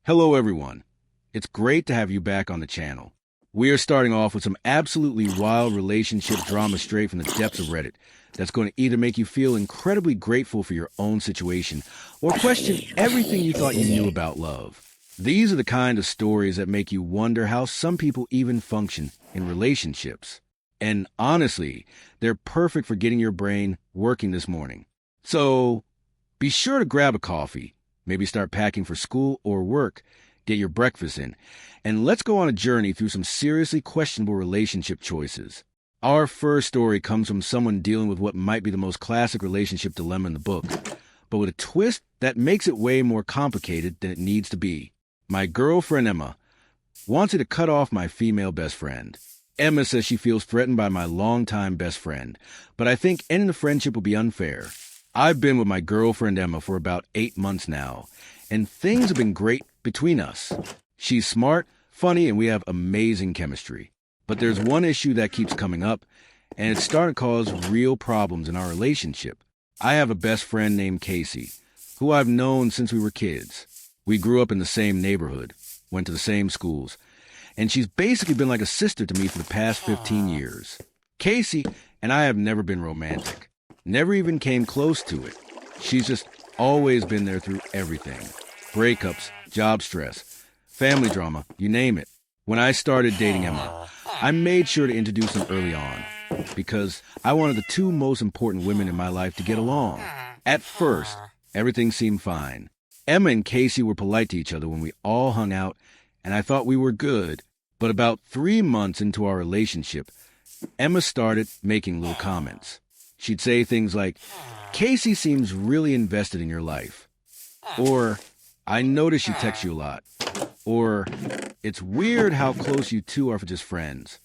Hello, everyone. It's great to have you back on the channel. We are starting off with some absolutely wild relationship drama straight from the depths of Reddit that's going to either make you feel incredibly grateful for your own situation or question everything you thought you knew about love. These are the kind of stories that make you wonder how some people even function in relationships. And honestly, they're perfect for getting your brain working this morning. So be sure to grab a coffee, maybe start packing for school or work, get your breakfast in, and let's go on a journey through some seriously questionable relationship choices. Our first story comes from someone dealing with what might be the most classic relationship dilemma in the book, but with a twist that makes it way more complicated than it needs to be. My girlfriend Emma wanted to cut off my female best friend. Emma says she feels threatened by my longtime best friend, but I think ending the friendship would be unfair. I've been with my girlfriend Emma for about 8 months now, and things have been great between us. She's smart, funny, and we have amazing chemistry. But there's one issue that keeps coming up, and it's starting to cause real problems in our relationship. I have a best friend named Casey, who I've known since we were kids. We grew up in the same neighborhood, went to the same schools, and she's basically been like a sister to me for the past 15 years. Casey and I have never been romantic. Never even came close to it. She's just always been there through everything. Breakups, job stress, family drama, you name it. When I started dating Emma, I made sure to introduce them early on because I wanted the two most important women in my life to get along. At first, everything seemed fine. Emma and Casey were polite to each other when we all hung out, and I thought we were good. But about 3 months into our relationship, Emma started making little comments. She'd say things like, "Casey seems really invested in your life." Or, "I notice you text you a lot." Or, "It's weird how close you two are for just friends."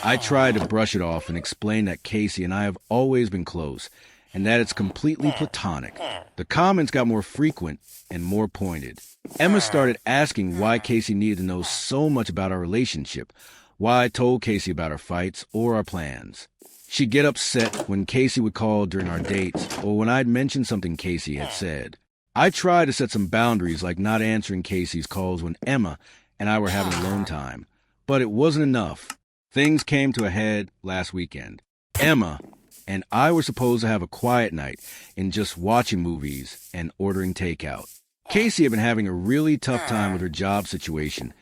I tried to brush it off and explain that Casey and I have always been close, and that it's completely platonic. The comments got more frequent and more pointed. Emma started asking why Casey needed to know so much about our relationship, why I told Casey about our fights or our plans. She'd get upset when Casey would call during our dates or when I'd mention something Casey had said. I tried to set some boundaries like not answering Casey's calls when Emma and I were having alone time, but it wasn't enough. Things came to a head last weekend. Emma and I were supposed to have a quiet night in just watching movies and ordering takeout. Casey had been having a really tough time with her job situation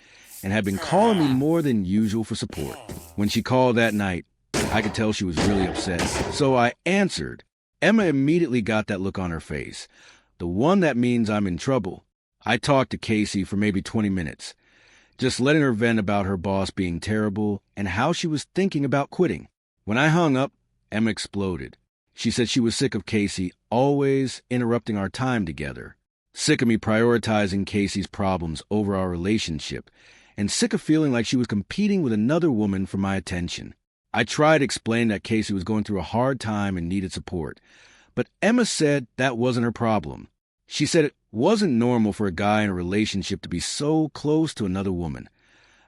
and had been calling me more than usual for support. When she called that night, I could tell she was really upset, so I answered. Emma immediately got that look on her face, the one that means I'm in trouble. I talked to Casey for maybe 20 minutes, just letting her vent about her boss being terrible and how she was thinking about quitting. When I hung up, Emma exploded. She said she was sick of Casey always interrupting our time together, sick of me prioritizing Casey's problems over our relationship, and sick of feeling like she was competing with another woman for my attention. I tried to explain that Casey was going through a hard time and needed support, but Emma said that wasn't her problem. She said it wasn't normal for a guy in a relationship to be so close to another woman,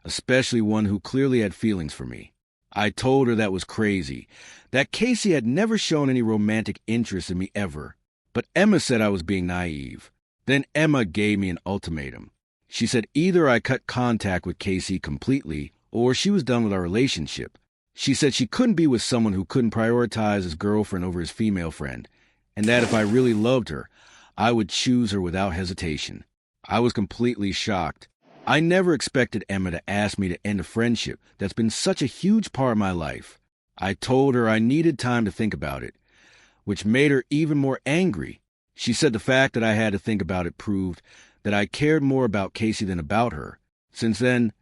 especially one who clearly had feelings for me. I told her that was crazy, that Casey had never shown any romantic interest in me ever, but Emma said I was being naive. Then Emma gave me an ultimatum. She said either I cut contact with Casey completely or she was done with our relationship. She said she couldn't be with someone who couldn't prioritize his girlfriend over his female friend, and that if I really loved her, I would choose her without hesitation. I was completely shocked. I never expected Emma to ask me to end a friendship that's been such a huge part of my life. I told her I needed time to think about it, which made her even more angry. She said the fact that I had to think about it proved that I cared more about Casey than about her. Since then,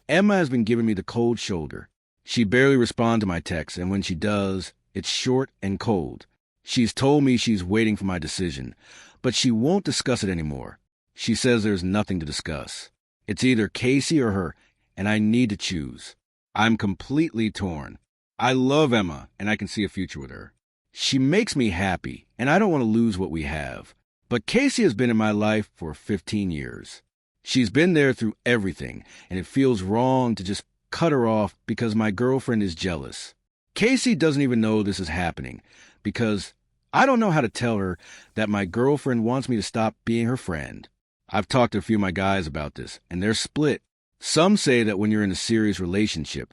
Emma has been giving me the cold shoulder. She barely responds to my texts, and when she does, it's short and cold. She's told me she's waiting for my decision, but she won't discuss it anymore. She says there's nothing to discuss. It's either Casey or her, and I need to choose. I'm completely torn. I love Emma, and I can see a future with her. She makes me happy, and I don't want to lose what we have. But Casey has been in my life for 15 years. She's been there through everything, and it feels wrong to just cut her off because my girlfriend is jealous. Casey doesn't even know this is happening because I don't know how to tell her that my girlfriend wants me to stop being her friend. I've talked to a few of my guys about this, and they're split. Some say that when you're in a serious relationship,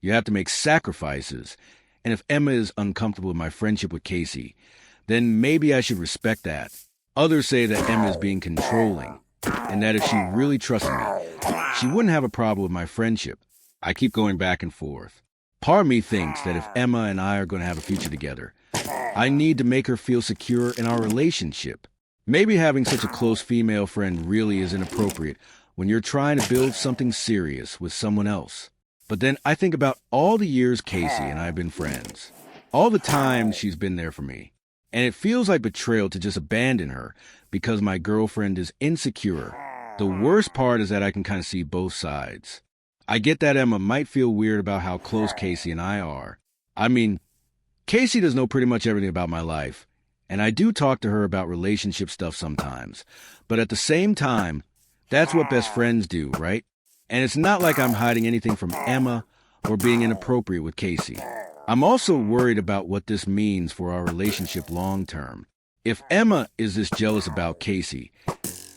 you have to make sacrifices, and if Emma is uncomfortable with my friendship with Casey, then maybe I should respect that. Others say that Emma is being controlling, and that if she really trusted me, she wouldn't have a problem with my friendship. I keep going back and forth. Part of me thinks that if Emma and I are going to have a future together, I need to make her feel secure in our relationship. Maybe having such a close female friend really is inappropriate when you're trying to build something serious with someone else. But then I think about all the years Casey and I have been friends, all the time she's been there for me, and it feels like betrayal to just abandon her because my girlfriend is insecure. The worst part is that I can kind of see both sides. I get that Emma might feel weird about how close Casey and I are. I mean, Casey does know pretty much everything about my life, and I do talk to her about relationship stuff sometimes. But at the same time, that's what best friends do, right? And it's not like I'm hiding anything from Emma or being inappropriate with Casey. I'm also worried about what this means for our relationship long term. If Emma is this jealous about Casey,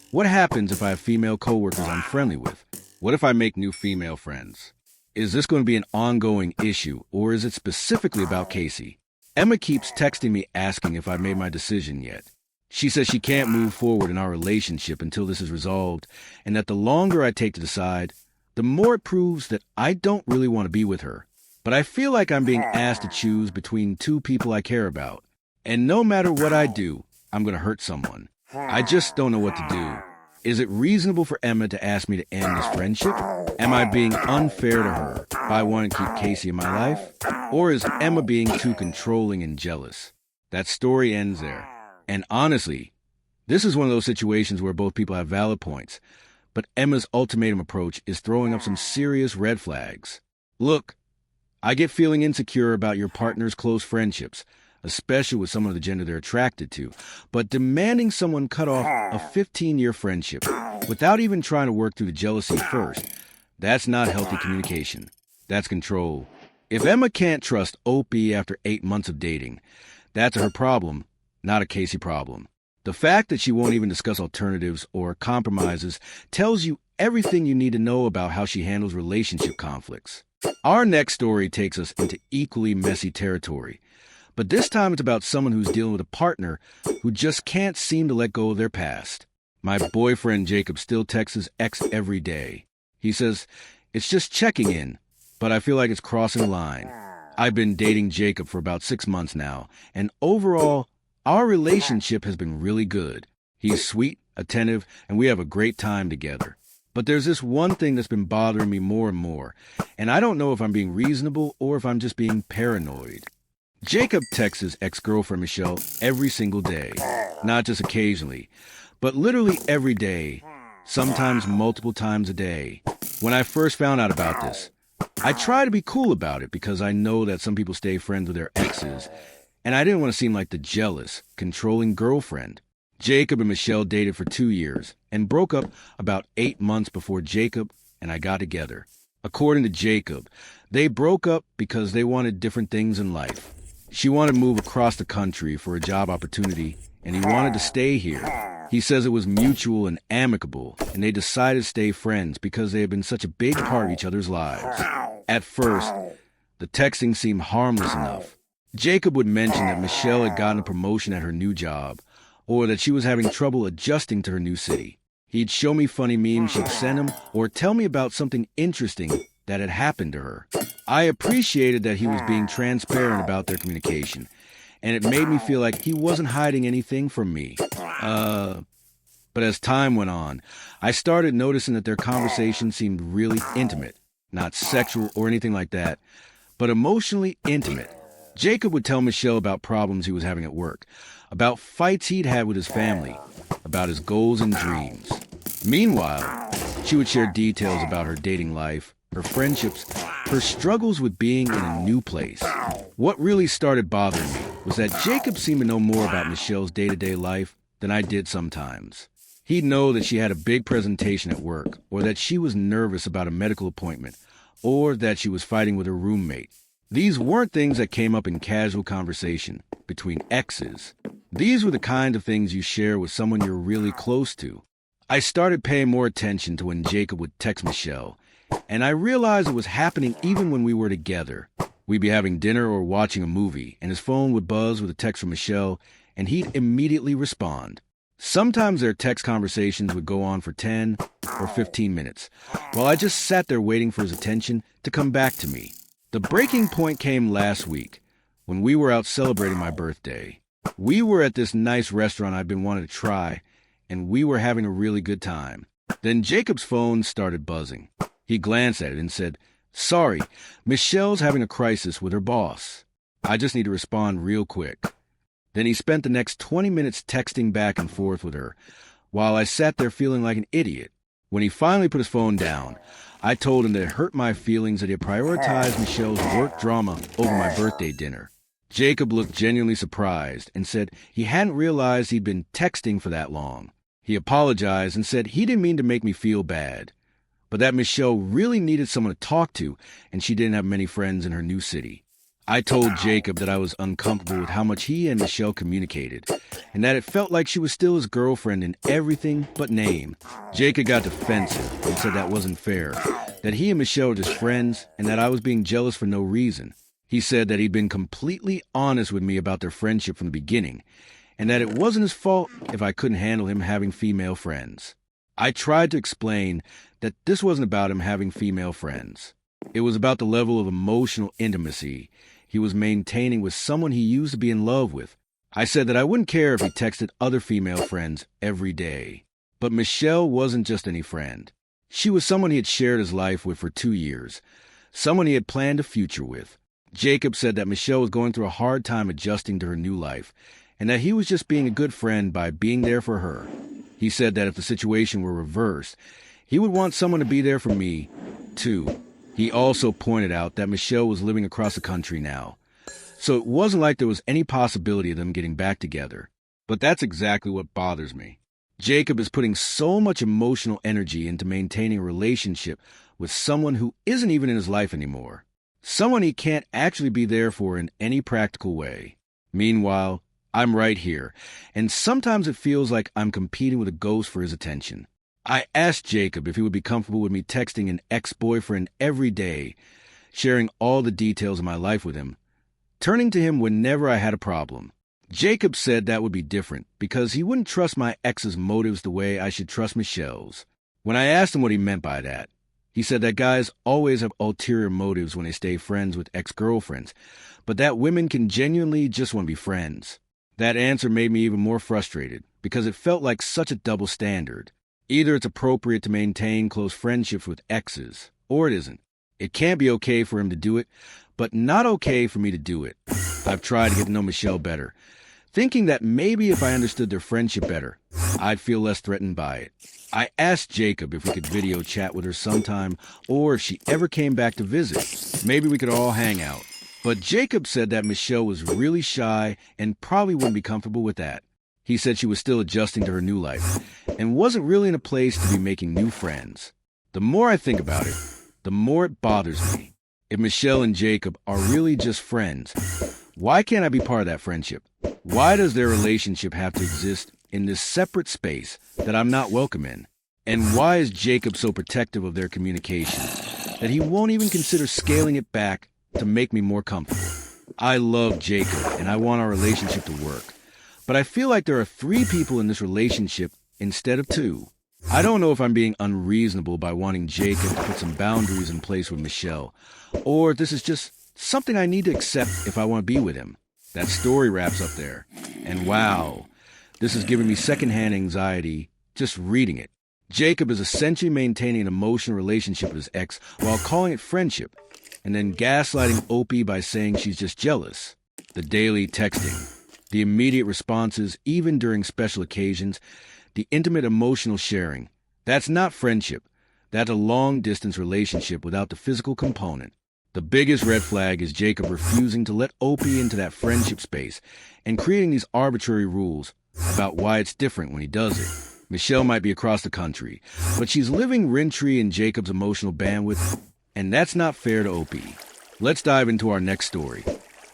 what happens if I have female coworkers I'm friendly with? What if I make new female friends? Is this going to be an ongoing issue, or is it specifically about Casey? Emma keeps texting me asking if I've made my decision yet. She says she can't move forward in our relationship until this is resolved, and that the longer I take to decide, the more it proves that I don't really want to be with her. But I feel like I'm being asked to choose between two people I care about. And no matter what I do, I'm going to hurt someone. I just don't know what to do. Is it reasonable for Emma to ask me to end this friendship? Am I being unfair to her by wanting to keep Casey in my life? Or is Emma being too controlling and jealous? That story ends there. And honestly, this is one of those situations where both people have valid points, but Emma's ultimatum approach is throwing up some serious red flags. Look, I get feeling insecure about your partner's close friendships, especially with someone of the gender they're attracted to, but demanding someone cut off a 15-year friendship without even trying to work through the jealousy first, that's not healthy communication. That's control. If Emma can't trust Opie after 8 months of dating, that's her problem, not a Casey problem. The fact that she won't even discuss alternatives or compromises tells you everything you need to know about how she handles relationship conflicts. Our next story takes us into equally messy territory, but this time it's about someone who's dealing with a partner who just can't seem to let go of their past. My boyfriend Jacob still texts his ex every day. He says, "It's just checking in, but I feel like it's crossing a line." I've been dating Jacob for about 6 months now, and overall, our relationship has been really good. He's sweet, attentive, and we have a great time together. But there's this one thing that's been bothering me more and more, and I don't know if I'm being reasonable or if I'm just being paranoid. Jacob texts his ex-girlfriend Michelle every single day, not just occasionally, but literally every day, sometimes multiple times a day. When I first found out about this, I try to be cool about it because I know that some people stay friends with their exes, and I didn't want to seem like the jealous, controlling girlfriend. Jacob and Michelle dated for 2 years and broke up about 8 months before Jacob and I got together. According to Jacob, they broke up because they wanted different things in life. She wanted to move across the country for a job opportunity, and he wanted to stay here. He says it was mutual and amicable, and they decided to stay friends because they had been such a big part of each other's lives. At first, the texting seemed harmless enough. Jacob would mention that Michelle had gotten a promotion at her new job, or that she was having trouble adjusting to her new city. He'd show me funny memes she'd send him, or tell me about something interesting that had happened to her. I appreciated that he was being transparent about their communication, and it made me feel like he wasn't hiding anything from me. But as time went on, I started noticing that their conversation seemed really intimate. Not sexual or anything like that, but emotionally intimate. Jacob would tell Michelle about problems he was having at work, about fights he'd had with his family, about his goals and dreams. Meanwhile, she would share details about her dating life, her friendships, her struggles with being in a new place. What really started bothering me was that Jacob seemed to know more about Michelle's day-to-day life than I did sometimes. He'd know that she had a big presentation at work, or that she was nervous about a medical appointment, or that she was fighting with her roommate. These weren't things that came up in casual conversation between exes. These were the kind of things you share with someone you're really close to. I started paying more attention to when Jacob would text Michelle, and I realized it was happening even when we were together. We'd be having dinner or watching a movie, and his phone would buzz with a text from Michelle, and he'd immediately respond. Sometimes their text conversations would go on for 10 or 15 minutes, while I just sat there waiting for his attention to come back to me. The breaking point came last week, when we were out celebrating my birthday. We were at this nice restaurant I'd been wanting to try, and we were having a really good time. Then Jacob's phone started buzzing. He glanced at it and said, "Sorry, Michelle's having a crisis with her boss. I just need to respond real quick." Then he spent the next 20 minutes texting back and forth with her, while I sat there feeling like an idiot. When he finally put his phone down, I told him that it hurt my feelings that he had prioritized Michelle's work drama over my birthday dinner. Jacob looked genuinely surprised and said he hadn't realized he'd been texting for that long. He apologized and said he didn't mean to make me feel bad, but that Michelle really needed someone to talk to, and she didn't have many friends in her new city. I told Jacob that I was uncomfortable with how much he and Michelle communicated, and that it felt like she was still his girlfriend in everything but name. Jacob got defensive and said that wasn't fair, that he and Michelle were just friends, and that I was being jealous for no reason. He said that he'd been completely honest with me about their friendship from the beginning, and that it wasn't his fault if I couldn't handle him having female friends. I tried to explain that this wasn't about him having female friends. It was about the level of emotional intimacy he was maintaining with someone he used to be in love with. I said that I wouldn't care if he texted other female friends every day. But Michelle wasn't just any friend. She was someone he had shared his life with for 2 years, someone he had planned a future with. Jacob said that Michelle was going through a hard time adjusting to her new life, and that he was just being a good friend by being there for her. He said that if the situation were reversed, he would want someone to be there for me, too. He also pointed out that Michelle was living across the country now, so it wasn't like there was any possibility of them getting back together. But that's exactly what bothers me. Jacob is putting so much emotional energy into maintaining a relationship with someone who isn't even in his life anymore, someone he can't actually be there for in any practical way. Meanwhile, I'm right here, and sometimes it feels like I'm competing with a ghost for his attention. I asked Jacob if he would be comfortable with me texting an ex-boyfriend every day, sharing all the details of my life with him, turning to him whenever I had a problem. Jacob said that would be different because he wouldn't trust my ex's motives the way I should trust Michelle's. When I asked him what he meant by that, he said that guys always have ulterior motives when they stay friends with ex-girlfriends, but that women can genuinely just want to be friends. That answer made me even more frustrated because it felt like such a double standard. Either it's appropriate to maintain close friendships with exes, or it isn't. It can't be okay for him to do it, but not okay for me to do it. I've tried to get to know Michelle better, thinking that maybe if I understood their friendship better, I'd feel less threatened by it. I asked Jacob if we could video chat with her sometime, or if she ever came back to visit. Maybe we could all hang out. But Jacob said that Michelle was really shy and probably wouldn't be comfortable with that. He said she was still adjusting to her new life and wasn't really in a place to be making new friends. The more I think about it, the more it bothers me. If Michelle and Jacob are really just friends, why can't I be part of that friendship? Why does their relationship have to exist in this separate space that I'm not welcome in? And why is Jacob so protective of their communication that he won't even consider scaling it back to make me more comfortable? I love Jacob and I want our relationship to work. But I feel like there are 3 people in this relationship instead of 2. I don't know if I'm being unreasonable by wanting Jacob to put some boundaries in place with Michelle, or if this is just something I need to accept if I want to be with him. That story wraps up there. And wow, this is giving me secondhand anxiety just reading it. Jacob is essentially maintaining an emotional relationship with his ex while calling it friendship, and then gaslighting Opie by saying she's just jealous. The daily texting, the immediate responses, even during special occasions, the intimate emotional sharing. That's not friendship. That's a long-distance relationship without the physical component. The biggest red flag is Jacob refusing to let Opie into that friendship space and creating these arbitrary rules about why it's different when he does it. Michelle might be across the country, but she's living rent-free in Jacob's emotional bandwidth, and that's not fair to Opie. Let's dive into our next story,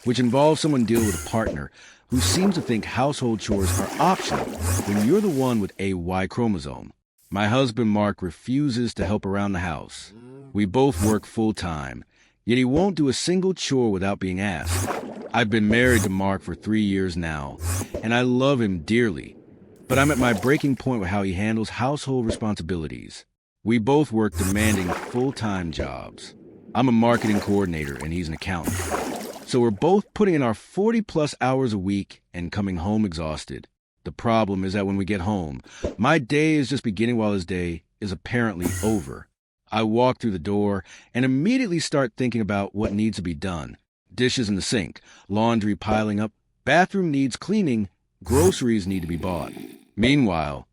which involves someone dealing with a partner who seems to think household chores are optional when you're the one with a Y chromosome. My husband, Mark, refuses to help around the house. We both work full-time, yet he won't do a single chore without being asked. I've been married to Mark for 3 years now, and I love him dearly, but I'm at my breaking point with how he handles household responsibilities. We both work demanding full-time jobs. I'm a marketing coordinator, and he's an accountant. So we're both putting in our 40-plus hours a week and coming home exhausted. The problem is that when we get home, my day is just beginning while his day is apparently over. I walk through the door and immediately start thinking about what needs to be done. Dishes in the sink, laundry piling up, bathroom needs cleaning, groceries need to be bought. Meanwhile,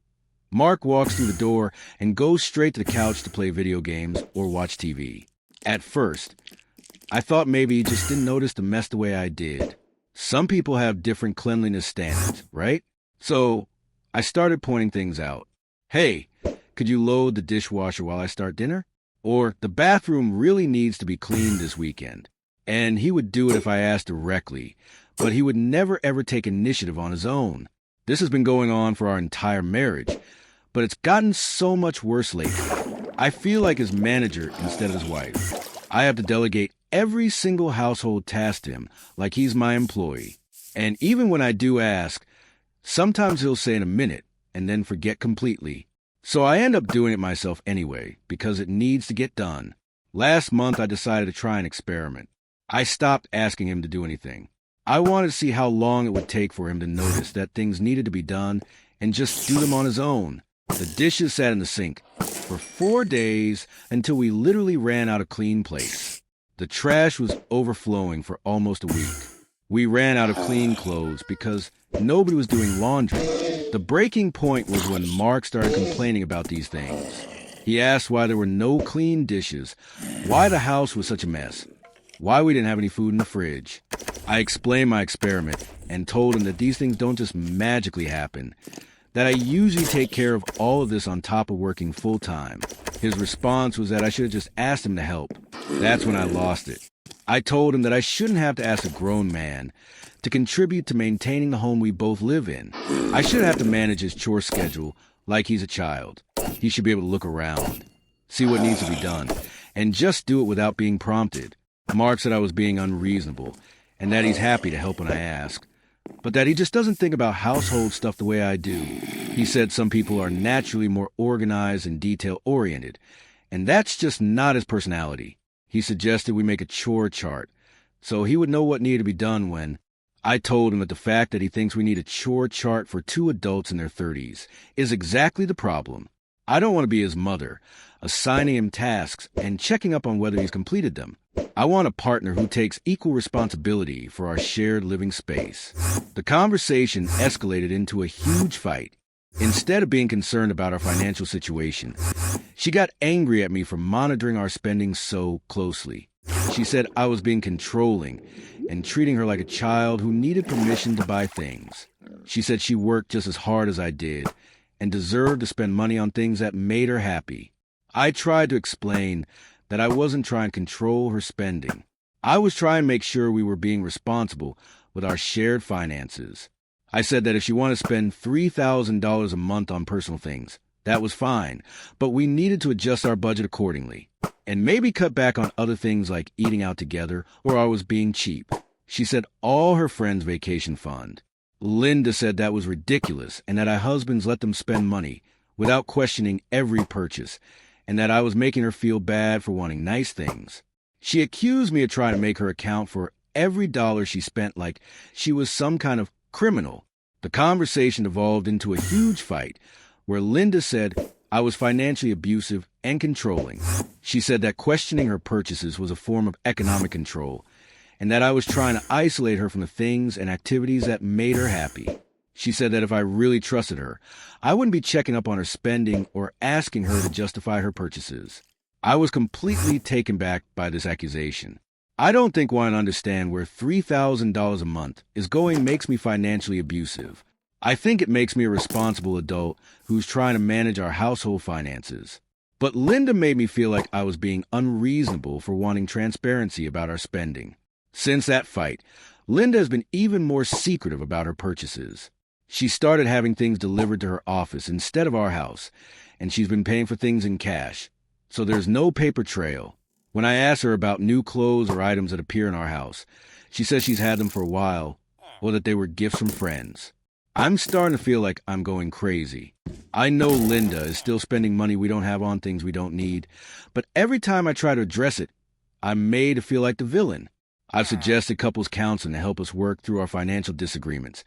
Mark walks through the door and goes straight to the couch to play video games or watch TV. At first, I thought maybe he just didn't notice the mess the way I did. Some people have different cleanliness standards, right? So I started pointing things out. Hey, could you load the dishwasher while I start dinner? Or the bathroom really needs to be cleaned this weekend. And he would do it if I asked directly, but he would never ever take initiative on his own. This has been going on for our entire marriage, but it's gotten so much worse lately. I feel like his manager instead of his wife. I have to delegate every single household task to him like he's my employee. And even when I do ask, sometimes he'll say in a minute and then forget completely. So I end up doing it myself anyway because it needs to get done. Last month I decided to try an experiment. I stopped asking him to do anything. I wanted to see how long it would take for him to notice that things needed to be done and just do them on his own. The dishes sat in the sink for 4 days until we literally ran out of clean plates. The trash was overflowing for almost a week. We ran out of clean clothes because nobody was doing laundry. The breaking point was when Mark started complaining about these things. He asked why there were no clean dishes, why the house was such a mess, why we didn't have any food in the fridge. I explained my experiment and told him that these things don't just magically happen, that I usually take care of all of this on top of working full-time. His response was that I should have just asked him to help. That's when I lost it. I told him that I shouldn't have to ask a grown man to contribute to maintaining the home we both live in. I shouldn't have to manage his chore schedule like he's a child. He should be able to look around, see what needs to be done, and just do it without being prompted. Mark said I was being unreasonable, and that he's happy to help when I ask, but that he just doesn't think about household stuff the way I do. He said some people are naturally more organized and detail-oriented, and that's just not his personality. He suggested we make a chore chart, so he would know what needed to be done when. I told him that the fact that he thinks we need a chore chart for 2 adults in their 30s is exactly the problem. I don't want to be his mother, assigning him tasks and checking up on whether he's completed them. I want a partner who takes equal responsibility for our shared living space. The conversation escalated into a huge fight. Instead of being concerned about our financial situation, she got angry at me for monitoring our spending so closely. She said I was being controlling and treating her like a child who needed permission to buy things. She said she worked just as hard as I did and deserved to spend money on things that made her happy. I tried to explain that I wasn't trying to control her spending. I was trying to make sure we were being responsible with our shared finances. I said that if she wanted to spend $3,000 a month on personal things, that was fine, but we needed to adjust our budget accordingly, and maybe cut back on other things like eating out together or I was being cheap. She said all her friends' vacation fund. Linda said that was ridiculous and that our husbands let them spend money without questioning every purchase, and that I was making her feel bad for wanting nice things. She accused me of trying to make her account for every dollar she spent like she was some kind of criminal. The conversation evolved into a huge fight where Linda said I was financially abusive and controlling. She said that questioning her purchases was a form of economic control and that I was trying to isolate her from the things and activities that made her happy. She said that if I really trusted her, I wouldn't be checking up on her spending or asking her to justify her purchases. I was completely taken back by this accusation. I don't think wanting to understand where $3,000 a month is going makes me financially abusive. I think it makes me a responsible adult who's trying to manage our household finances. But Linda made me feel like I was being unreasonable for wanting transparency about our spending. Since that fight, Linda has been even more secretive about her purchases. She started having things delivered to her office instead of our house, and she's been paying for things in cash. So there's no paper trail. When I ask her about new clothes or items that appear in our house, she says she's had them for a while, or that they were gifts from friends. I'm starting to feel like I'm going crazy. I know Linda is still spending money we don't have on things we don't need, but every time I try to address it, I'm made to feel like the villain. I've suggested couples counseling to help us work through our financial disagreements,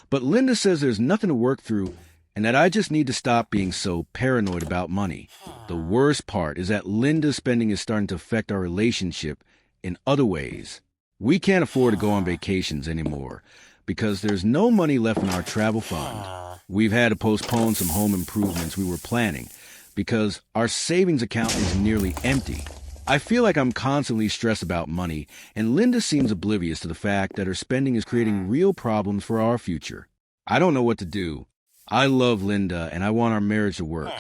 but Linda says there's nothing to work through and that I just need to stop being so paranoid about money. The worst part is that Linda's spending is starting to affect our relationship in other ways. We can't afford to go on vacations anymore because there's no money left in our travel fund. We've had to postpone some home improvements we were planning because our savings account is nearly empty. I feel like I'm constantly stressed about money, and Linda seems oblivious to the fact that her spending is creating real problems for our future. I don't know what to do. I love Linda, and I want our marriage to work,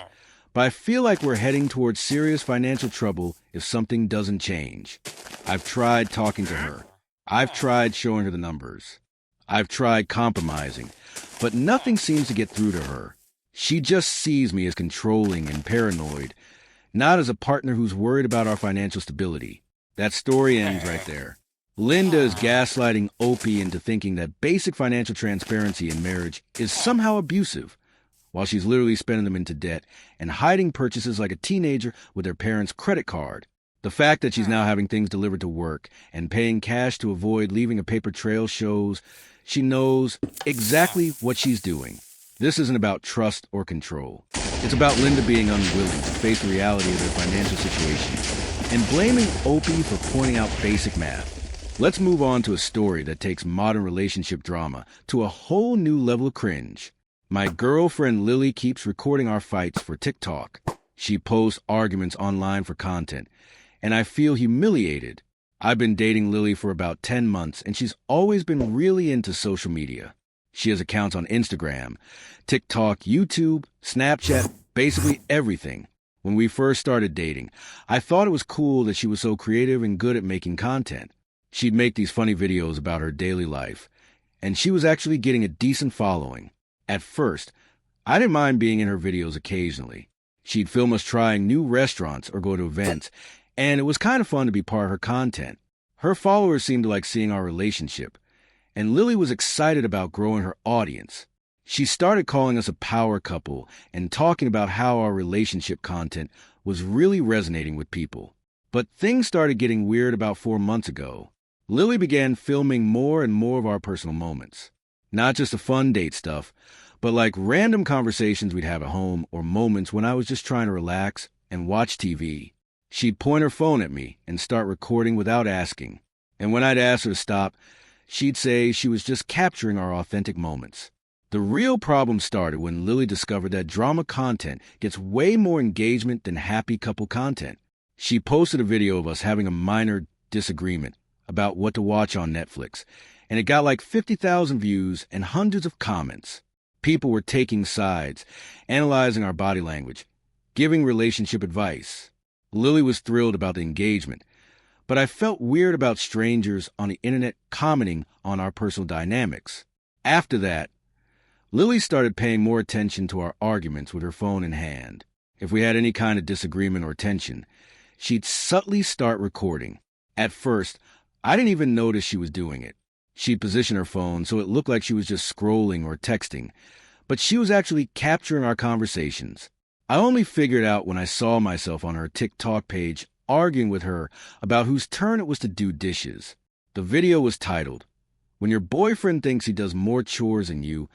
but I feel like we're heading towards serious financial trouble if something doesn't change. I've tried talking to her. I've tried showing her the numbers. I've tried compromising, but nothing seems to get through to her. She just sees me as controlling and paranoid, not as a partner who's worried about our financial stability. That story ends right there. Linda is gaslighting Opie into thinking that basic financial transparency in marriage is somehow abusive, while she's literally spending them into debt and hiding purchases like a teenager with their parents' credit card. The fact that she's now having things delivered to work and paying cash to avoid leaving a paper trail shows she knows exactly what she's doing. This isn't about trust or control. It's about Linda being unwilling to face the reality of their financial situation and blaming Opie for pointing out basic math. Let's move on to a story that takes modern relationship drama to a whole new level of cringe. My girlfriend Lily keeps recording our fights for TikTok. She posts arguments online for content, and I feel humiliated. I've been dating Lily for about 10 months, and she's always been really into social media. She has accounts on Instagram, TikTok, YouTube, Snapchat, basically everything. When we first started dating, I thought it was cool that she was so creative and good at making content. She'd make these funny videos about her daily life, and she was actually getting a decent following. At first, I didn't mind being in her videos occasionally. She'd film us trying new restaurants or go to events, and it was kind of fun to be part of her content. Her followers seemed to like seeing our relationship, and Lily was excited about growing her audience. She started calling us a power couple and talking about how our relationship content was really resonating with people. But things started getting weird about 4 months ago. Lily began filming more and more of our personal moments. Not just the fun date stuff, but like random conversations we'd have at home or moments when I was just trying to relax and watch TV. She'd point her phone at me and start recording without asking. And when I'd ask her to stop, she'd say she was just capturing our authentic moments. The real problem started when Lily discovered that drama content gets way more engagement than happy couple content. She posted a video of us having a minor disagreement about what to watch on Netflix, and it got like 50,000 views and hundreds of comments. People were taking sides, analyzing our body language, giving relationship advice. Lily was thrilled about the engagement, but I felt weird about strangers on the internet commenting on our personal dynamics. After that, Lily started paying more attention to our arguments with her phone in hand. If we had any kind of disagreement or tension, she'd subtly start recording. At first, I didn't even notice she was doing it. She'd position her phone so it looked like she was just scrolling or texting, but she was actually capturing our conversations. I only figured out when I saw myself on her TikTok page arguing with her about whose turn it was to do dishes. The video was titled, "When Your Boyfriend Thinks He Does More Chores Than You,"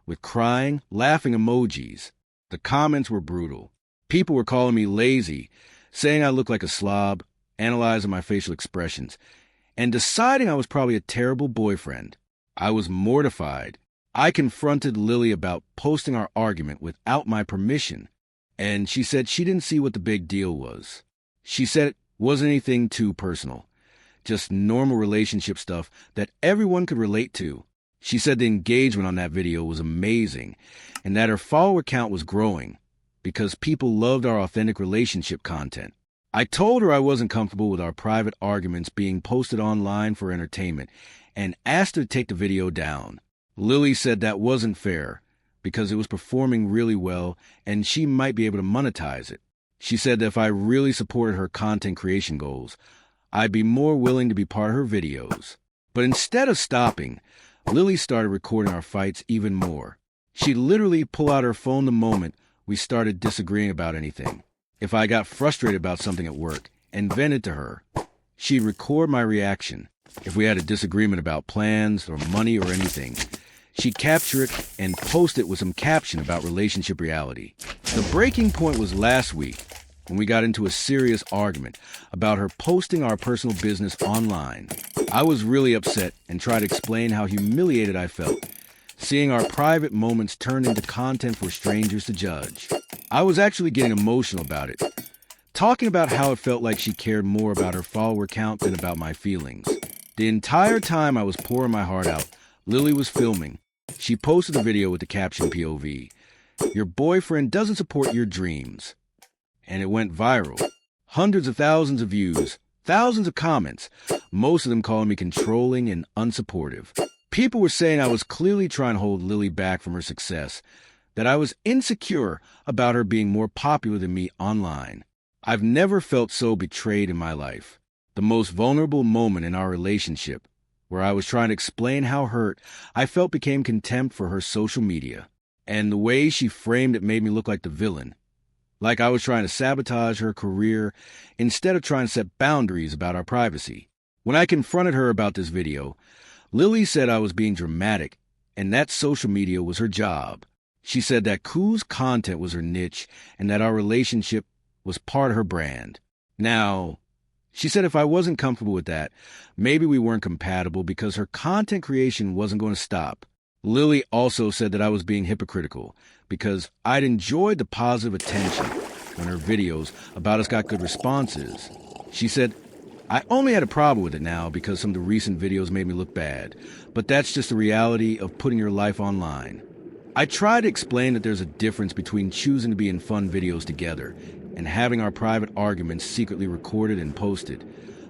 with crying, laughing emojis. The comments were brutal. People were calling me lazy, saying I looked like a slob, analyzing my facial expressions, and deciding I was probably a terrible boyfriend. I was mortified. I confronted Lily about posting our argument without my permission, and she said she didn't see what the big deal was. She said it wasn't anything too personal, just normal relationship stuff that everyone could relate to. She said the engagement on that video was amazing and that her follower count was growing because people loved our authentic relationship content. I told her I wasn't comfortable with our private arguments being posted online for entertainment and asked her to take the video down. Lily said that wasn't fair because it was performing really well and she might be able to monetize it. She said that if I really supported her content creation goals, I'd be more willing to be part of her videos. But instead of stopping, Lily started recording our fights even more. She'd literally pull out her phone the moment we started disagreeing about anything. If I got frustrated about something at work and vented to her, she'd record my reaction. If we had a disagreement about plans or money or anything, she'd capture it and post it with some caption about relationship reality. The breaking point was last week when we got into a serious argument about her posting our personal business online. I was really upset and tried to explain how humiliated I felt, seeing our private moments turn into content for strangers to judge. I was actually getting emotional about it, talking about how it felt like she cared more about her follower count than about my feelings. The entire time I was pouring my heart out, Lily was filming. She posted a video with the caption POV, "Your boyfriend doesn't support your dreams." And it went viral. Hundreds of thousands of views, thousands of comments, most of them calling me controlling and unsupportive. People were saying I was clearly trying to hold Lily back from her success, that I was insecure about her being more popular than me online. I've never felt so betrayed in my life. The most vulnerable moment in our relationship, where I was trying to explain how hurt I felt, became contempt for her social media. And the way she framed it made me look like the villain. Like I was trying to sabotage her career instead of trying to set boundaries about our privacy. When I confronted her about this video, Lily said I was being dramatic and that social media was her job. She said that Koo's content was her niche and that our relationship was part of her brand. Now, she said if I wasn't comfortable with that, maybe we weren't compatible because her content creation wasn't going to stop. Lily also said that I was being hypocritical because I'd enjoyed the positive attention when her videos about us got good responses. She said, I only had a problem with it now because some of the recent videos made me look bad, but that's just the reality of putting your life online. I tried to explain that there's a difference between choosing to be in fun videos together and having our private arguments secretly recorded and posted,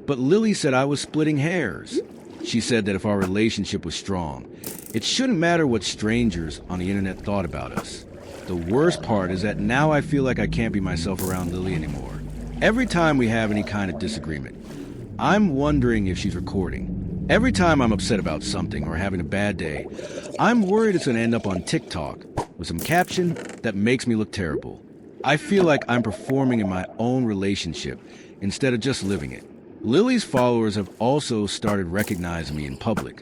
but Lily said I was splitting hairs. She said that if our relationship was strong, it shouldn't matter what strangers on the internet thought about us. The worst part is that now I feel like I can't be myself around Lily anymore. Every time we have any kind of disagreement, I'm wondering if she's recording. Every time I'm upset about something or having a bad day, I'm worried it's going to end up on TikTok with some caption that makes me look terrible. I feel like I'm performing in my own relationship instead of just living it. Lily's followers have also started recognizing me in public,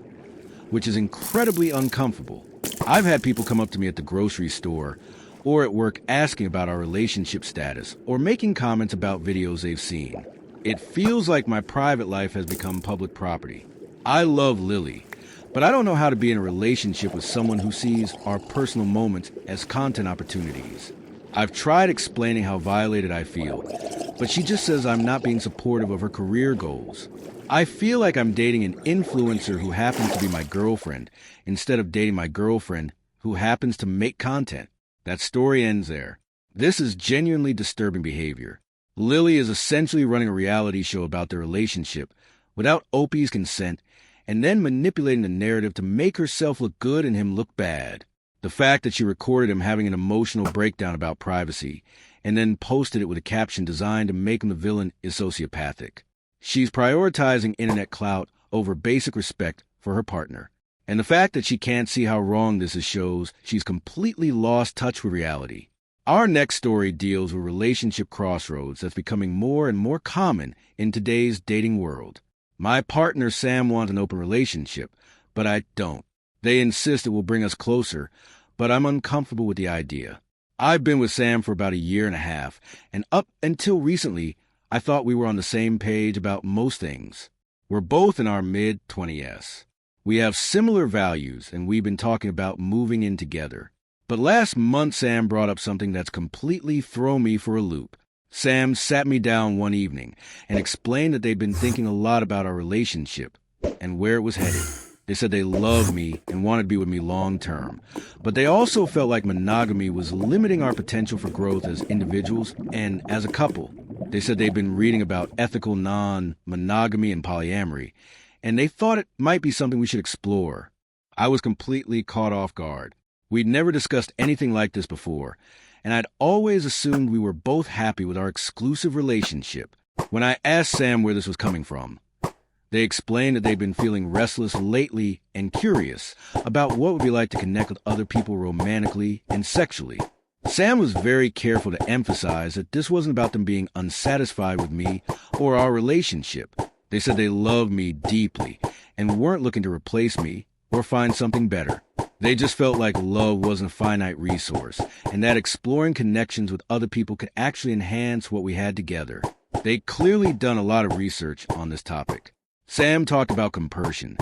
which is incredibly uncomfortable. I've had people come up to me at the grocery store or at work asking about our relationship status or making comments about videos they've seen. It feels like my private life has become public property. I love Lily, but I don't know how to be in a relationship with someone who sees our personal moments as content opportunities. I've tried explaining how violated I feel, but she just says I'm not being supportive of her career goals. I feel like I'm dating an influencer who happens to be my girlfriend instead of dating my girlfriend who happens to make content. That story ends there. This is genuinely disturbing behavior. Lily is essentially running a reality show about their relationship without Opie's consent and then manipulating the narrative to make herself look good and him look bad. The fact that she recorded him having an emotional breakdown about privacy and then posted it with a caption designed to make him the villain is sociopathic. She's prioritizing internet clout over basic respect for her partner. And the fact that she can't see how wrong this is shows she's completely lost touch with reality. Our next story deals with relationship crossroads that's becoming more and more common in today's dating world. My partner Sam wants an open relationship, but I don't. They insist it will bring us closer, but I'm uncomfortable with the idea. I've been with Sam for about a year and a half, and up until recently, I thought we were on the same page about most things. We're both in our mid-20s. We have similar values, and we've been talking about moving in together. But last month, Sam brought up something that's completely thrown me for a loop. Sam sat me down one evening and explained that they'd been thinking a lot about our relationship and where it was headed. They said they loved me and wanted to be with me long term, but they also felt like monogamy was limiting our potential for growth as individuals and as a couple. They said they'd been reading about ethical non-monogamy and polyamory, and they thought it might be something we should explore. I was completely caught off guard. We'd never discussed anything like this before, and I'd always assumed we were both happy with our exclusive relationship. When I asked Sam where this was coming from, they explained that they'd been feeling restless lately and curious about what it would be like to connect with other people romantically and sexually. Sam was very careful to emphasize that this wasn't about them being unsatisfied with me or our relationship. They said they loved me deeply and weren't looking to replace me or find something better. They just felt like love wasn't a finite resource and that exploring connections with other people could actually enhance what we had together. They'd clearly done a lot of research on this topic. Sam talked about compersion,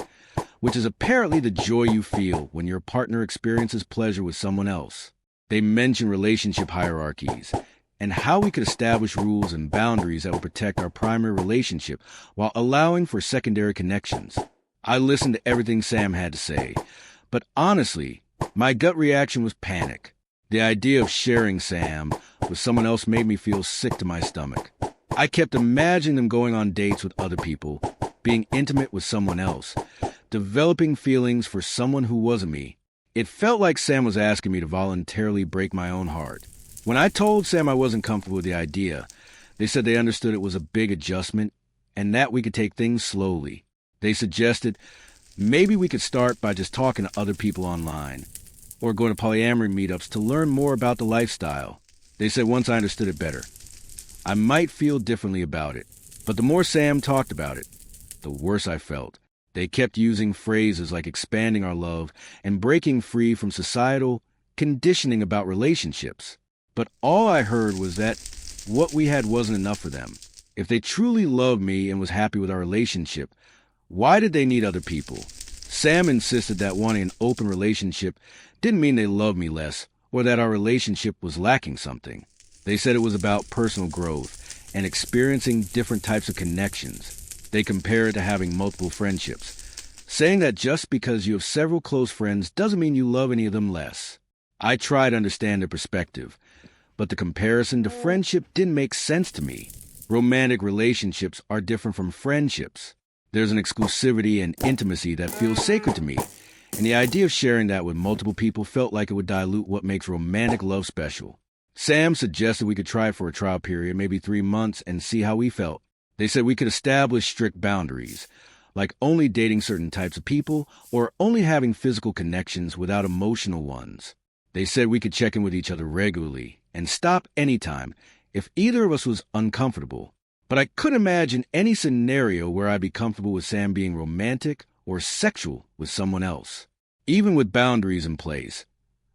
which is apparently the joy you feel when your partner experiences pleasure with someone else. They mentioned relationship hierarchies and how we could establish rules and boundaries that would protect our primary relationship while allowing for secondary connections. I listened to everything Sam had to say, but honestly, my gut reaction was panic. The idea of sharing Sam with someone else made me feel sick to my stomach. I kept imagining them going on dates with other people, being intimate with someone else, developing feelings for someone who wasn't me. It felt like Sam was asking me to voluntarily break my own heart. When I told Sam I wasn't comfortable with the idea, they said they understood it was a big adjustment and that we could take things slowly. They suggested maybe we could start by just talking to other people online or going to polyamory meetups to learn more about the lifestyle. They said once I understood it better, I might feel differently about it. But the more Sam talked about it, the worse I felt. They kept using phrases like expanding our love and breaking free from societal conditioning about relationships. But all I heard was that what we had wasn't enough for them. If they truly loved me and was happy with our relationship, why did they need other people? Sam insisted that wanting an open relationship didn't mean they loved me less or that our relationship was lacking something. They said it was about personal growth and experiencing different types of connections. They compare it to having multiple friendships, saying that just because you have several close friends doesn't mean you love any of them less. I tried to understand their perspective, but the comparison to friendship didn't make sense to me. Romantic relationships are different from friendships. There's an exclusivity and intimacy that feels sacred to me, and the idea of sharing that with multiple people felt like it would dilute what makes romantic love special. Sam suggested we could try it for a trial period, maybe 3 months, and see how we felt. They said we could establish strict boundaries, like only dating certain types of people or only having physical connections without emotional ones. They said we could check in with each other regularly and stop anytime if either of us was uncomfortable. But I couldn't imagine any scenario where I'd be comfortable with Sam being romantic or sexual with someone else. Even with boundaries in place,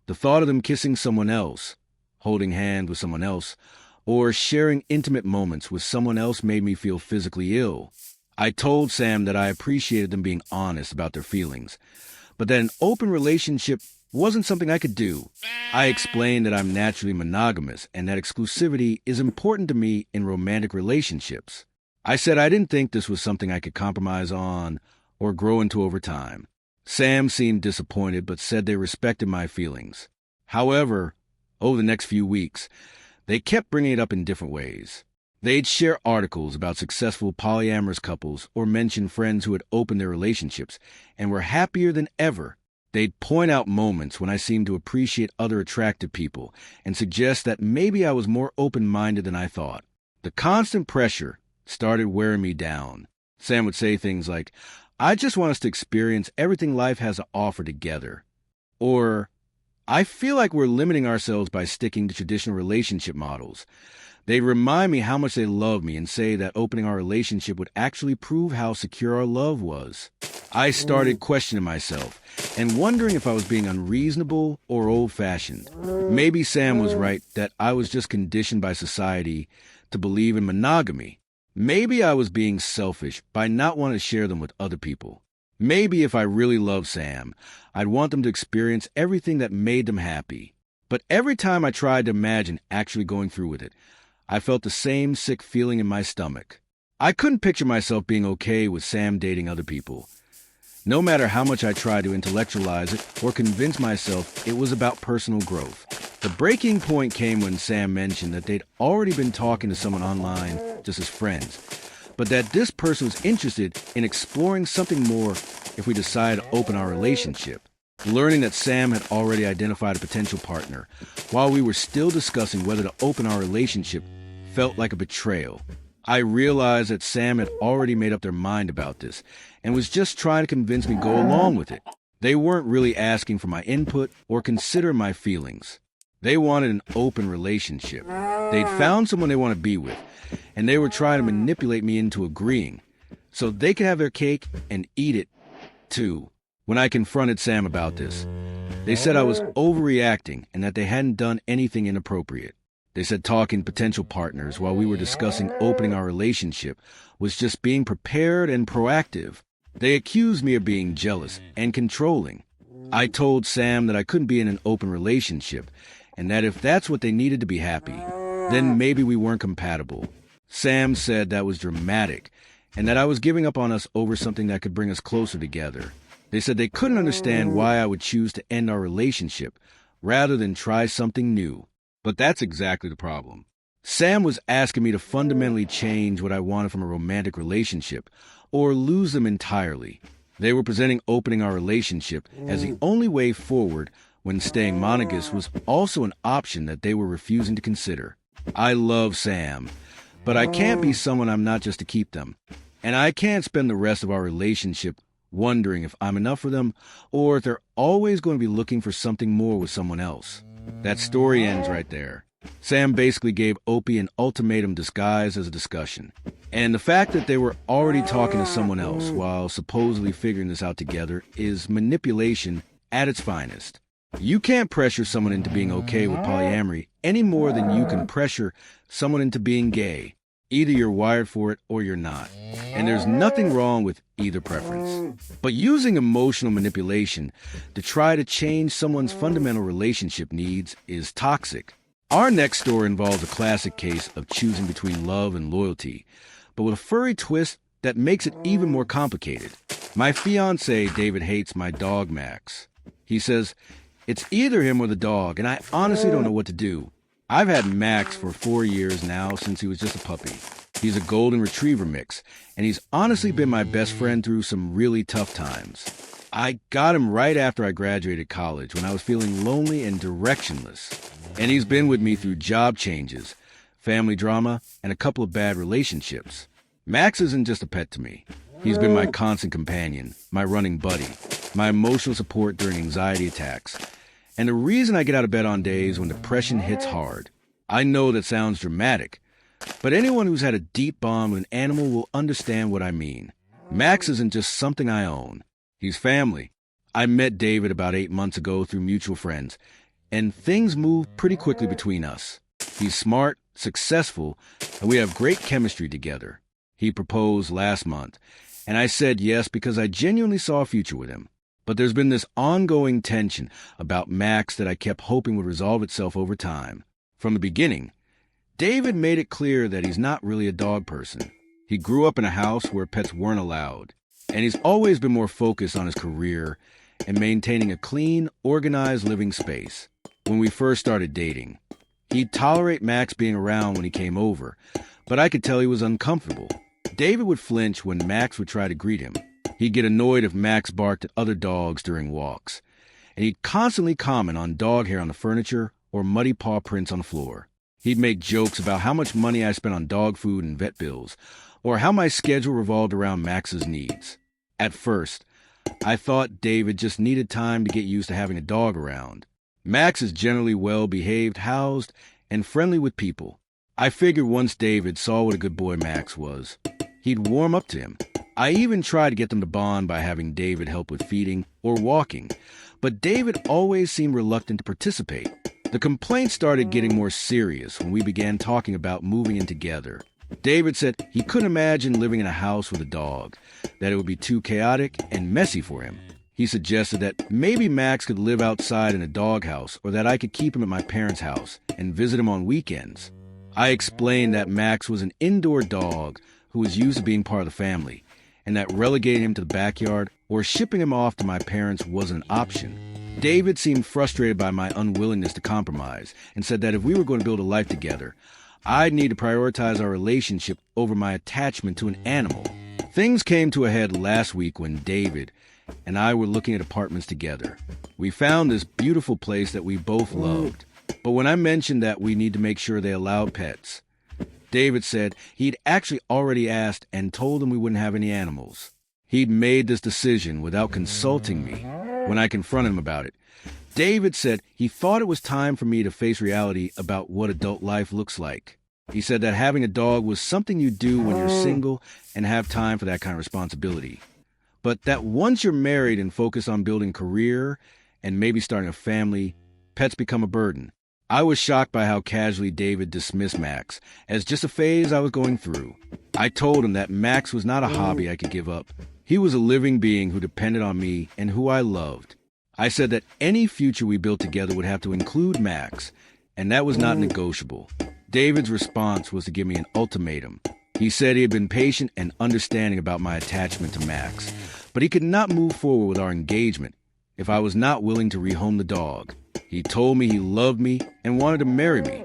the thought of them kissing someone else, holding hands with someone else, or sharing intimate moments with someone else made me feel physically ill. I told Sam that I appreciated them being honest about their feelings, but that an open relationship wasn't something I could do. I explained that I'm naturally monogamous and that exclusivity is important to me in romantic relationships. I said I didn't think this was something I could compromise on or grow into over time. Sam seemed disappointed but said they respected my feelings. However, over the next few weeks, they kept bringing it up in different ways. They'd share articles about successful polyamorous couples or mention friends who had opened their relationships and were happier than ever. They'd point out moments when I seemed to appreciate other attractive people and suggest that maybe I was more open-minded than I thought. The constant pressure started wearing me down. Sam would say things like, I just want us to experience everything life has to offer together. Or, I feel like we're limiting ourselves by sticking to traditional relationship models. They remind me how much they love me and say that opening our relationship would actually prove how secure our love was. I started questioning myself and wondering if I was being unreasonable or old-fashioned. Maybe Sam was right that I was just conditioned by society to believe in monogamy. Maybe I was being selfish by not wanting to share them with other people. Maybe if I really loved Sam, I'd want them to experience everything that made them happy. But every time I tried to imagine actually going through with it, I felt the same sick feeling in my stomach. I couldn't picture myself being okay with Sam dating other people. No matter how much I tried to intellectualize it or convince myself it was about personal growth. The breaking point came when Sam mentioned that they'd already been talking to someone online just as friends, but that this person was interested in exploring something more if we decided to open our relationship. Learning that Sam had already identified a potential partner while we were still discussing whether to open our relationship felt like a betrayal. I realized that Sam had already made up their mind about this and was just trying to convince me to go along with it. They weren't really asking for my input or consider my feelings. They wanted an open relationship. They'd found someone they want to be with, and they were trying to manipulate me into agreeing so they could have their cake and eat it, too. When I confronted Sam about this, they said I was overreacting and that they hadn't done anything inappropriate. They said talking to potential partners while we were discussing opening our relationship was just being prepared and proactive. They accused me of being jealous and controlling. I told Sam that I couldn't be in an open relationship and that if that's what they needed to be happy, then maybe we weren't compatible. Sam said that was dramatic and that I was giving up on us over something that could bring us closer together. They said they couldn't understand why I would choose to end our relationship rather than try something new. But that's exactly the problem. Sam was asking me to fundamentally change what I wanted from a romantic relationship or lose them entirely. They were presenting opening our relationship as the only way forward when staying monogamous was also an option that they were refusing to consider. I love Sam, but I can't be someone I'm not just to keep them. And I can't spend the rest of our relationship wondering if I'm enough for them or if they're always going to be looking for something more with someone else. That story ends right there. Sam basically gave Opie an ultimatum disguised as a discussion. And the fact that they were already talking to someone else while supposedly figuring this out together is manipulation at its finest. You can't pressure someone into being okay with polyamory any more than you can pressure someone into being gay. Either you're wired for it or you're not. And there's nothing wrong with either preference. But using emotional manipulation to try to change someone's fundamental relationship needs is toxic. Our next story involves a classic case of choosing between love and loyalty, but with a furry twist that makes it even more complicated. My fiancé, David, hates my dog, Max. He says, it's either him or the dog, and I honestly don't know what to do. I've had Max for 4 years now since he was just a puppy. He's a golden retriever mix, and he's honestly been my best friend through some really tough times. I got him right after I graduated college when I was feeling lonely and directionless. And he's been with me through job changes, family drama, and a couple of bad relationships. Max isn't just a pet to me. He's been my constant companion, my running buddy, my emotional support during anxiety attacks, and the reason I get out of bed on days when depression hits hard. I know that sounds dramatic, but anyone who's had a deep bond with an animal will understand what I mean. Max isn't just something I own. He's family. I met David about 8 months ago through mutual friends, and things moved pretty quickly between us. He's smart, successful, and we have great chemistry together. He proposed last month, and I said yes because I genuinely saw a future with him. But there's been this ongoing tension about Max that I kept hoping would resolve itself over time. From the beginning, David made it clear that he's not really a dog person. He grew up in a house where pets weren't allowed, and he's always been more focused on his career and maintaining a clean, organized living space. When we first started dating, he'd tolerate Max being around when he came over, but I could tell he was uncomfortable. David would flinch when Max would try to greet him. He'd get annoyed if Max barked at other dogs during walks, and he'd constantly comment on dog hair on the furniture or muddy paw prints on the floor. He'd make jokes about how much money I spent on dog food and vet bills, or how my schedule revolved around Max's needs. At first, I thought David just needed time to get used to having a dog around. Max is generally well-behaved, housed, and friendly with people. I figured once David saw what a good boy Max was, he'd warm up to him. I even tried to get them to bond by having David help with feeding or walking, but David always seemed reluctant to participate. The complaints started getting more serious when we began talking about moving in together. David said he couldn't imagine living in a house with a dog, that it would be too chaotic and messy for him. He suggested that maybe Max could live outside in a doghouse or that I could keep him at my parents' house and visit him on weekends. I explained that Max was an indoor dog who was used to being part of the family, and that relegating him to the backyard or shipping him off to my parents wasn't an option. David seemed frustrated by my unwillingness to compromise and said that if we were going to build a life together, I'd need to prioritize our relationship over my attachment to an animal. Things came to a head last week when David, and I were looking at apartments together. We found this beautiful place that we both loved. But when I mentioned that we need to make sure they allowed pets, David said he'd actually already asked and told them we wouldn't have any animals. He'd made this decision without consulting me. When I confronted him about it, David said he thought it was time for me to face reality about what adult life looks like. He said that having a dog was something you do when you're single and have time for that kind of responsibility. But that once you're married and focus on building a career and maybe starting a family, pets become a burden. I was shocked by how casually David dismissed Max as just a phase I was going through. I told him that Max was not a hobby I could give up. He was a living being who depended on me and who I loved. I said that any future we built together would have to include Max, and that was not negotiable. David's response was to give me an ultimatum. He said he had been patient and understanding about my attachment to Max, but he could not move forward with our engagement if I was not willing to rehome the dog. He told me he loved me and wanted to marry me,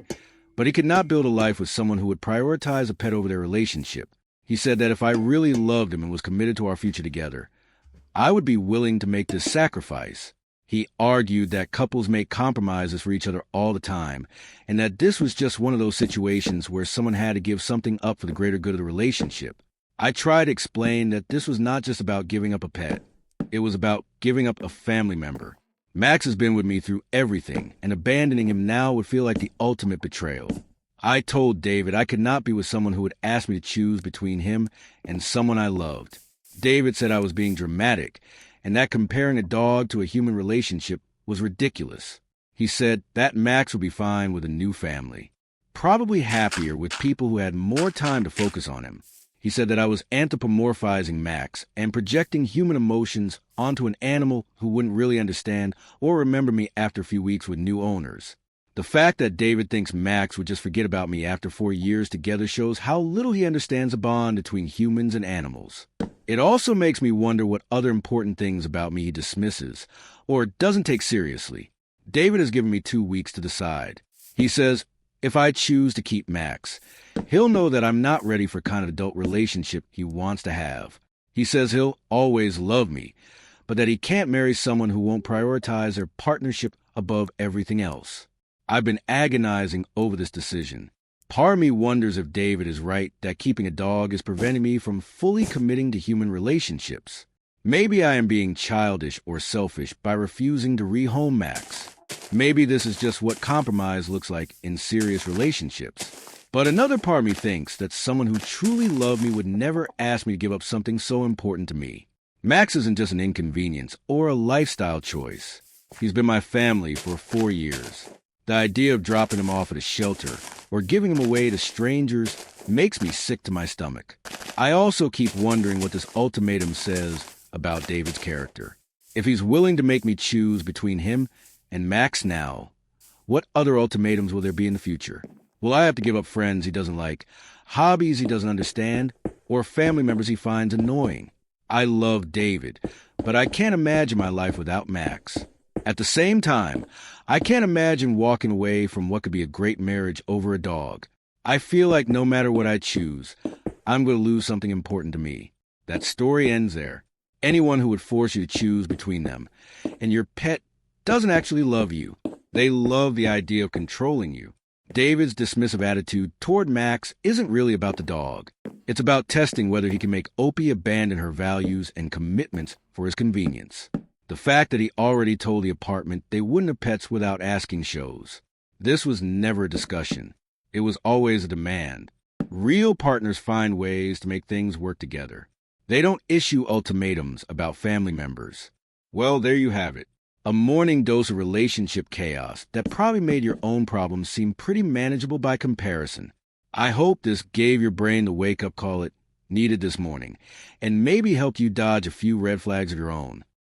but he could not build a life with someone who would prioritize a pet over their relationship. He said that if I really loved him and was committed to our future together, I would be willing to make this sacrifice. He argued that couples make compromises for each other all the time, and that this was just one of those situations where someone had to give something up for the greater good of the relationship. I tried to explain that this was not just about giving up a pet. It was about giving up a family member. Max has been with me through everything, and abandoning him now would feel like the ultimate betrayal. I told David I could not be with someone who would ask me to choose between him and someone I loved. David said I was being dramatic, and that comparing a dog to a human relationship was ridiculous. He said that Max would be fine with a new family, probably happier with people who had more time to focus on him. He said that I was anthropomorphizing Max and projecting human emotions onto an animal who wouldn't really understand or remember me after a few weeks with new owners. The fact that David thinks Max would just forget about me after 4 years together shows how little he understands the bond between humans and animals. It also makes me wonder what other important things about me he dismisses or doesn't take seriously. David has given me 2 weeks to decide. He says, if I choose to keep Max, he'll know that I'm not ready for the kind of adult relationship he wants to have. He says he'll always love me, but that he can't marry someone who won't prioritize their partnership above everything else. I've been agonizing over this decision. Part of me wonders if David is right that keeping a dog is preventing me from fully committing to human relationships. Maybe I am being childish or selfish by refusing to rehome Max. Maybe this is just what compromise looks like in serious relationships. But another part of me thinks that someone who truly loved me would never ask me to give up something so important to me. Max isn't just an inconvenience or a lifestyle choice. He's been my family for 4 years. The idea of dropping him off at a shelter or giving him away to strangers makes me sick to my stomach. I also keep wondering what this ultimatum says about David's character. If he's willing to make me choose between him and Max now, what other ultimatums will there be in the future? Will I have to give up friends he doesn't like, hobbies he doesn't understand, or family members he finds annoying? I love David, but I can't imagine my life without Max. At the same time, I can't imagine walking away from what could be a great marriage over a dog. I feel like no matter what I choose, I'm going to lose something important to me. That story ends there. Anyone who would force you to choose between them and your pet doesn't actually love you. They love the idea of controlling you. David's dismissive attitude toward Max isn't really about the dog. It's about testing whether he can make Opie abandon her values and commitments for his convenience. The fact that he already told the apartment they wouldn't have pets without asking shows. This was never a discussion. It was always a demand. Real partners find ways to make things work together. They don't issue ultimatums about family members. Well, there you have it. A morning dose of relationship chaos that probably made your own problems seem pretty manageable by comparison. I hope this gave your brain the wake-up call it needed this morning, and maybe helped you dodge a few red flags of your own.